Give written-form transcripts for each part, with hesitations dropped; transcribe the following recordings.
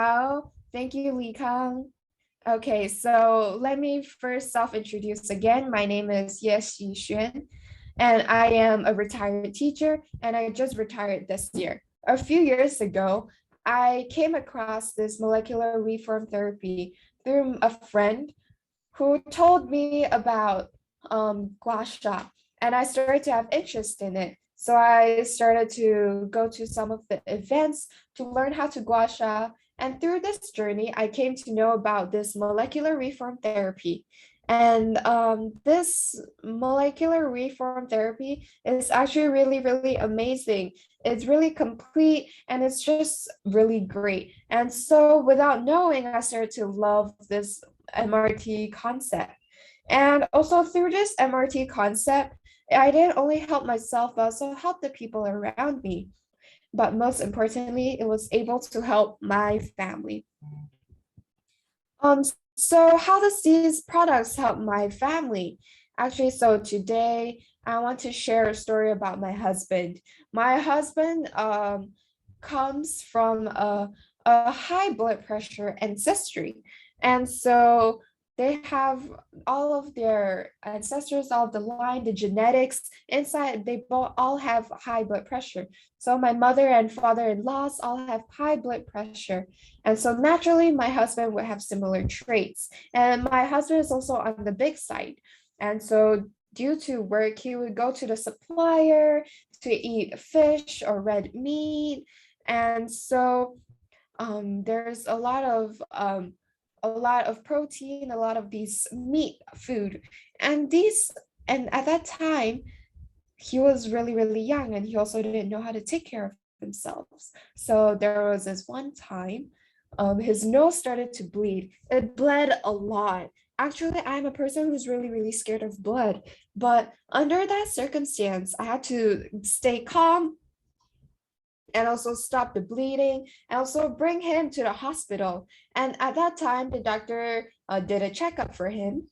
好, thank you, Li Kang. Okay, so let me first self-introduce again. My name is Ye Xixuan, and I am a retired teacher, and I just retired this year. A few years ago, I came across this molecular reform therapy through a friend who told me about gua sha, and I started to have interest in it. So I started to go to some of the events to learn how to gua sha. And through this journey, I came to know about this molecular reform therapy. And this molecular reform therapy is actually really, really amazing. It's really complete and it's just really great. And so without knowing, I started to love this MRT concept. And also through this MRT concept, I didn't only help myself, but also help the people around me. But most importantly, it was able to help my family. So how does these products help my family? Actually, so today I want to share a story about my husband. My husband comes from a high blood pressure ancestry. And so they have all of their ancestors, all of the line, the genetics inside, they both all have high blood pressure. So my mother and father-in-laws all have high blood pressure. And so naturally, my husband would have similar traits. And my husband is also on the big side. And so due to work, he would go to the supplier to eat fish or red meat. And so there's a lot of protein, a lot of these meat food. And at that time, he was really, really young and he also didn't know how to take care of himself. So there was this one time, his nose started to bleed. It bled a lot. Actually, I'm a person who's really, really scared of blood. But under that circumstance, I had to stay calm and also stop the bleeding, and also bring him to the hospital. And at that time, the doctor did a checkup for him.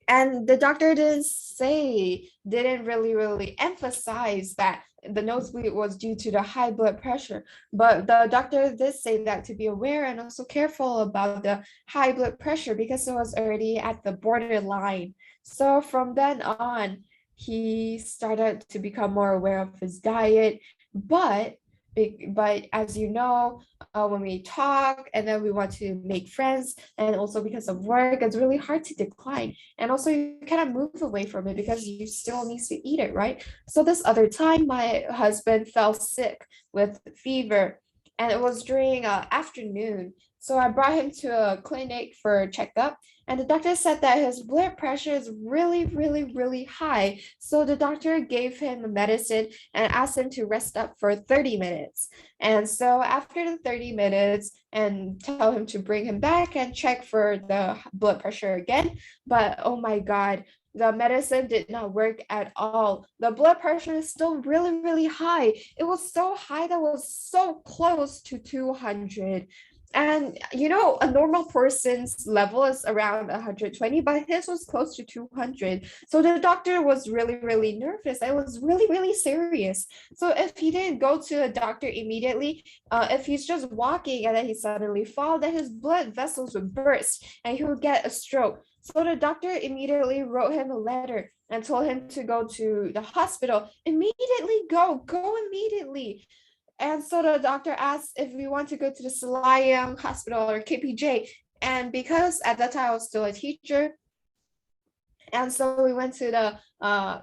And the doctor didn't really emphasize that the nosebleed was due to the high blood pressure. But the doctor did say that to be aware and also careful about the high blood pressure because it was already at the borderline. So from then on, he started to become more aware of his diet. But as you know, when we talk and then we want to make friends, and also because of work, it's really hard to decline. And also you kind of move away from it because you still need to eat it, right? So this other time, my husband fell sick with fever, and it was during afternoon. So I brought him to a clinic for a checkup, and the doctor said that his blood pressure is really, really, really high. So the doctor gave him a medicine and asked him to rest up for 30 minutes. And so after the 30 minutes, and tell him to bring him back and check for the blood pressure again. But oh my God, the medicine did not work at all. The blood pressure is still really, really high. It was so high that it was so close to 200. And you know, a normal person's level is around 120, but his was close to 200. So the doctor was really, really nervous. It was really, really serious. So if he didn't go to a doctor immediately, if he's just walking and then he suddenly falls, then his blood vessels would burst and he would get a stroke. So the doctor immediately wrote him a letter and told him to go to the hospital. Immediately go immediately. And so the doctor asked if we want to go to the Siloam Hospital or KPJ. And because at that time I was still a teacher, and so we went to the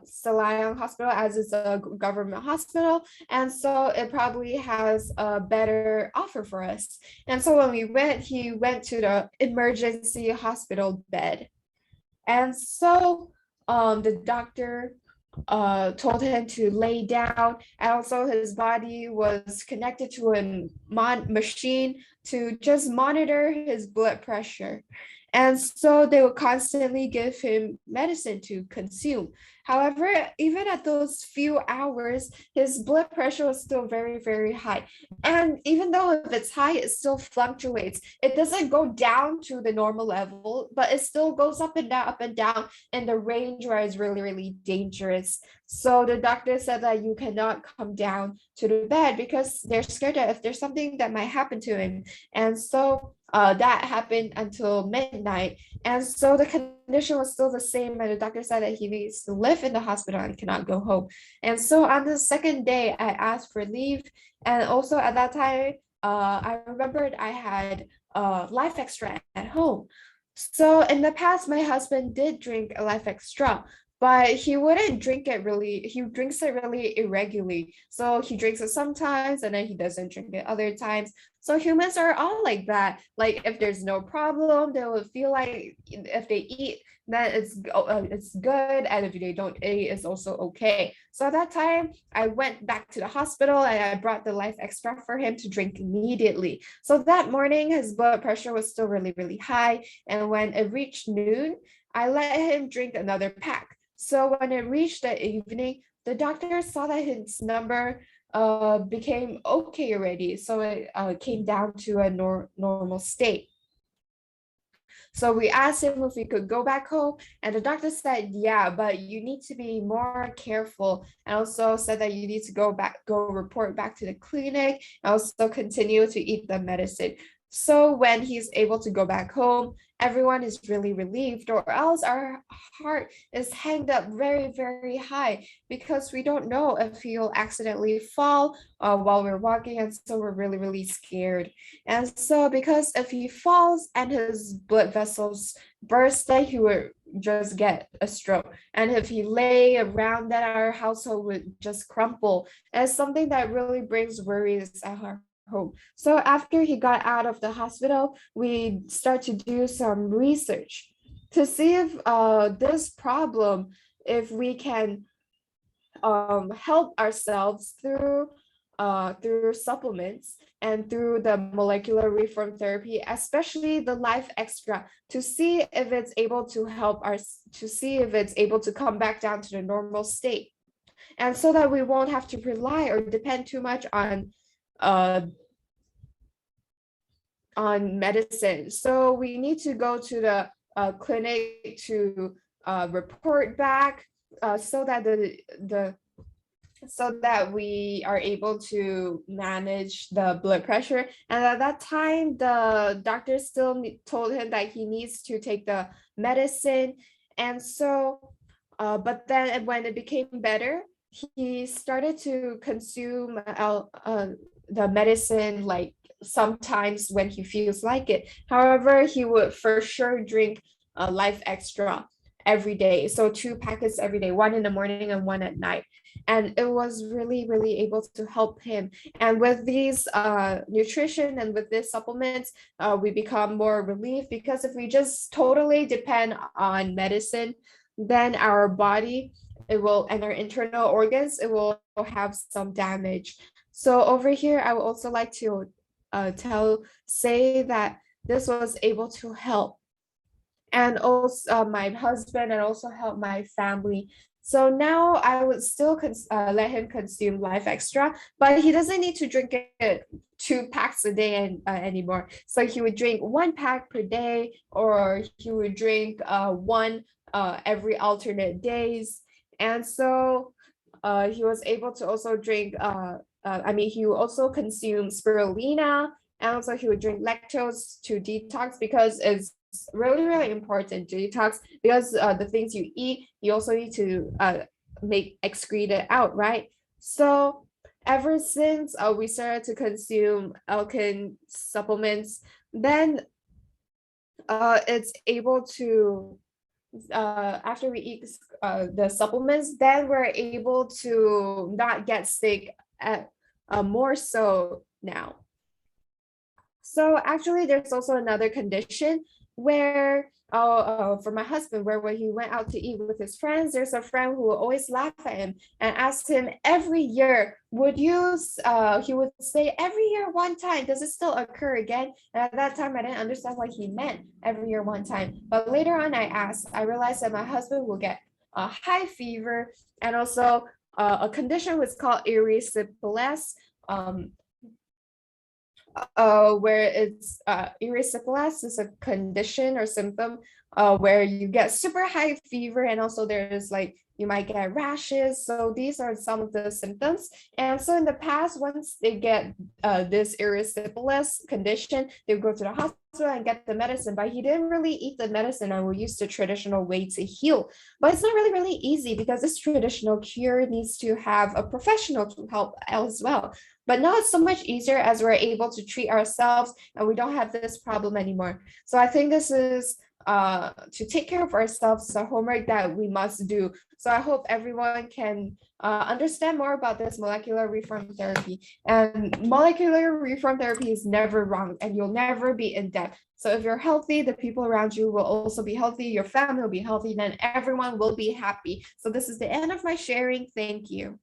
Siloam Hospital, as it's a government hospital. And so it probably has a better offer for us. And so when we went, he went to the emergency hospital bed. And so the doctor told him to lay down, and also his body was connected to a machine to just monitor his blood pressure. And so they would constantly give him medicine to consume. However, even at those few hours, his blood pressure was still very, very high. And even though if it's high, it still fluctuates. It doesn't go down to the normal level, but it still goes up and down in the range where it's really, really dangerous. So the doctor said that you cannot come down to the bed because they're scared that if there's something that might happen to him. And so that happened until midnight. And so the condition was still the same. And the doctor said that he needs to live in the hospital and cannot go home. And so on the second day, I asked for leave. And also at that time, I remembered I had Life Extra at home. So in the past, my husband did drink a Life Extra, but he wouldn't drink it really, he drinks it really irregularly. So he drinks it sometimes and then he doesn't drink it other times. So humans are all like that. Like if there's no problem, they will feel like if they eat, then it's good. And if they don't eat, it's also okay. So at that time, I went back to the hospital and I brought the Life Extra for him to drink immediately. So that morning, his blood pressure was still really, really high. And when it reached noon, I let him drink another pack. So when it reached the evening, the doctor saw that his number became okay already. So it came down to a normal state. So we asked him if we could go back home, and the doctor said, yeah, but you need to be more careful. And also said that you need to go report back to the clinic, and also continue to eat the medicine. So when he's able to go back home, everyone is really relieved, or else our heart is hanged up very, very high because we don't know if he'll accidentally fall while we're walking. And so we're really, really scared. And so because if he falls and his blood vessels burst, then he would just get a stroke. And if he lay around, then our household would just crumble. And it's something that really brings worries at our home. So after he got out of the hospital, we start to do some research to see if this problem, if we can help ourselves through supplements and through the molecular reform therapy, especially the Life Extra, to see if it's able to help us, to see if it's able to come back down to the normal state. And so that we won't have to rely or depend too much on medicine. So we need to go to the clinic to report back so that we are able to manage the blood pressure. And at that time, the doctor still told him that he needs to take the medicine. And so, but then when it became better, he started to consume the medicine like sometimes when he feels like it. However, he would for sure drink Life Extra every day. So 2 packets every day, 1 in the morning and 1 at night. And it was really, really able to help him. And with these nutrition and with these supplements, we become more relieved, because if we just totally depend on medicine, then our body, and our internal organs, it will have some damage. So over here, I would also like to say that this was able to help, and also my husband, and also help my family. So now I would still let him consume Life Extra, but he doesn't need to drink it 2 packs a day anymore. So he would drink 1 pack per day, or he would drink 1 every alternate days. And so he was able to also drink he would also consume spirulina, and also he would drink lactose to detox, because it's really, really important to detox, because the things you eat, you also need to excrete it out, right? So ever since we started to consume ELKEN supplements, then it's able to, after we eat the supplements, then we're able to not get sick more so now. So actually, there's also another condition where for my husband, where when he went out to eat with his friends, there's a friend who will always laugh at him and ask him every year, would you, he would say every year one time, does it still occur again? And at that time, I didn't understand what he meant every year one time. But later on, I realized that my husband will get a high fever and also a condition was called erysipelas, where it's erysipelas is a condition or symptom where you get super high fever, and also there's like you might get rashes. So these are some of the symptoms. And so in the past, once they get this erysipelas condition, they would go to the hospital and get the medicine, but he didn't really eat the medicine and will use the traditional way to heal. But it's not really easy because this traditional cure needs to have a professional to help as well. But now it's so much easier as we're able to treat ourselves and we don't have this problem anymore. So I think this is to take care of ourselves, the homework that we must do. So I hope everyone can understand more about this molecular reform therapy. And molecular reform therapy is never wrong and you'll never be in debt. So if you're healthy, the people around you will also be healthy, your family will be healthy, then everyone will be happy. So this is the end of my sharing. Thank you.